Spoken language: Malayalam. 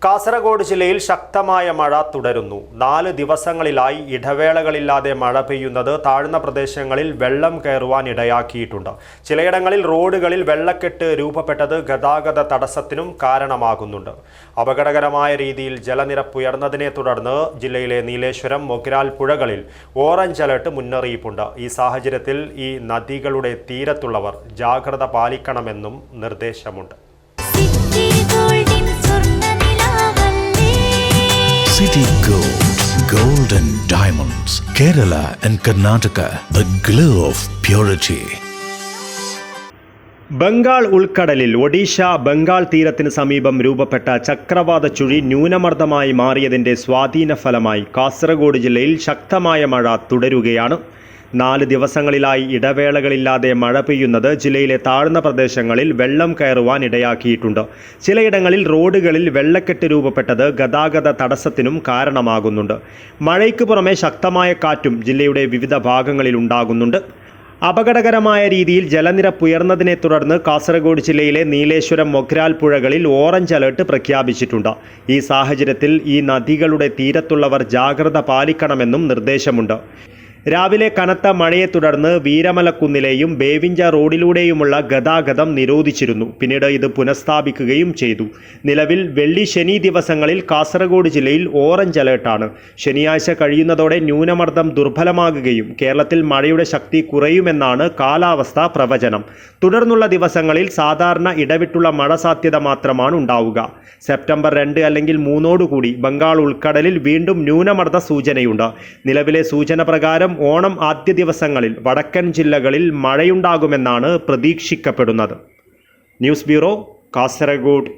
കാസർഗോഡ് ജില്ലയിൽ ശക്തമായ മഴ തുടരുന്നു. 4 ദിവസങ്ങളിലായി ഇടവേളകളില്ലാതെ മഴ പെയ്യുന്നത് താഴ്ന്ന പ്രദേശങ്ങളിൽ വെള്ളം കയറുവാൻ ഇടയാക്കിയിട്ടുണ്ട്. ചിലയിടങ്ങളിൽ റോഡുകളിൽ വെള്ളക്കെട്ട് രൂപപ്പെട്ടത് ഗതാഗത തടസ്സത്തിനും കാരണമാകുന്നുണ്ട്. അപകടകരമായ രീതിയിൽ ജലനിരപ്പ് ഉയർന്നതിനെ തുടർന്ന് ജില്ലയിലെ നീലേശ്വരം, മൊഗ്രാൽ പുഴകളിൽ ഓറഞ്ച് അലർട്ട് മുന്നറിയിപ്പുണ്ട്. ഈ സാഹചര്യത്തിൽ ഈ നദികളുടെ തീരത്തുള്ളവർ ജാഗ്രത പാലിക്കണമെന്നും നിർദ്ദേശമുണ്ട്. City Gold and Diamonds, Kerala and Karnataka, the glow of purity. Bengal ഉൾക്കടലിൽ ഒഡീഷ ബംഗാൾ തീരത്തിന് സമീപം രൂപപ്പെട്ട ചക്രവാത ചുഴി ന്യൂനമർദ്ദമായി മാറിയതിൻ്റെ സ്വാധീന ഫലമായി കാസർഗോഡ് ജില്ലയിൽ ശക്തമായ മഴ തുടരുകയാണ്. 4 ദിവസങ്ങളിലായി ഇടവേളകളില്ലാതെ മഴ പെയ്യുന്നത് ജില്ലയിലെ താഴ്ന്ന പ്രദേശങ്ങളിൽ വെള്ളം കയറുവാൻ ഇടയാക്കിയിട്ടുണ്ട്. ചിലയിടങ്ങളിൽ റോഡുകളിൽ വെള്ളക്കെട്ട് രൂപപ്പെട്ടത് ഗതാഗത തടസ്സത്തിനും കാരണമാകുന്നുണ്ട്. മഴയ്ക്ക് പുറമെ ശക്തമായ കാറ്റും ജില്ലയുടെ വിവിധ ഭാഗങ്ങളിൽ ഉണ്ടാകുന്നുണ്ട്. അപകടകരമായ രീതിയിൽ ജലനിരപ്പ് ഉയർന്നതിനെ തുടർന്ന് കാസർഗോഡ് ജില്ലയിലെ നീലേശ്വരം, മൊഗ്രാൽ പുഴകളിൽ ഓറഞ്ച് അലർട്ട് പ്രഖ്യാപിച്ചിട്ടുണ്ട്. ഈ സാഹചര്യത്തിൽ ഈ നദികളുടെ തീരത്തുള്ളവർ ജാഗ്രത പാലിക്കണമെന്നും നിർദ്ദേശമുണ്ട്. രാവിലെ കനത്ത മഴയെ തുടർന്ന് വീരമലക്കുന്നിലെയും ബേവിഞ്ച റോഡിലൂടെയുമുള്ള ഗതാഗതം നിരോധിച്ചിരുന്നു. പിന്നീട് ഇത് പുനഃസ്ഥാപിക്കുകയും ചെയ്തു. നിലവിൽ വെള്ളി, ശനി ദിവസങ്ങളിൽ കാസർഗോഡ് ജില്ലയിൽ ഓറഞ്ച് അലേർട്ടാണ്. ശനിയാഴ്ച കഴിയുന്നതോടെ ന്യൂനമർദ്ദം ദുർബലമാകുകയും കേരളത്തിൽ മഴയുടെ ശക്തി കുറയുമെന്നാണ് കാലാവസ്ഥാ പ്രവചനം. തുടർന്നുള്ള ദിവസങ്ങളിൽ സാധാരണ ഇടവിട്ടുള്ള മഴ സാധ്യത മാത്രമാണ് ഉണ്ടാവുക. സെപ്റ്റംബർ 2 അല്ലെങ്കിൽ 3 ബംഗാൾ ഉൾക്കടലിൽ വീണ്ടും ന്യൂനമർദ്ദ സൂചനയുണ്ട്. നിലവിലെ സൂചന പ്രകാരം ഓണം ആദ്യ ദിവസങ്ങളിൽ വടക്കൻ ജില്ലകളിൽ മഴയുണ്ടാകുമെന്നാണ് പ്രതീക്ഷിക്കപ്പെടുന്നത്. News bureau, Kasaragod.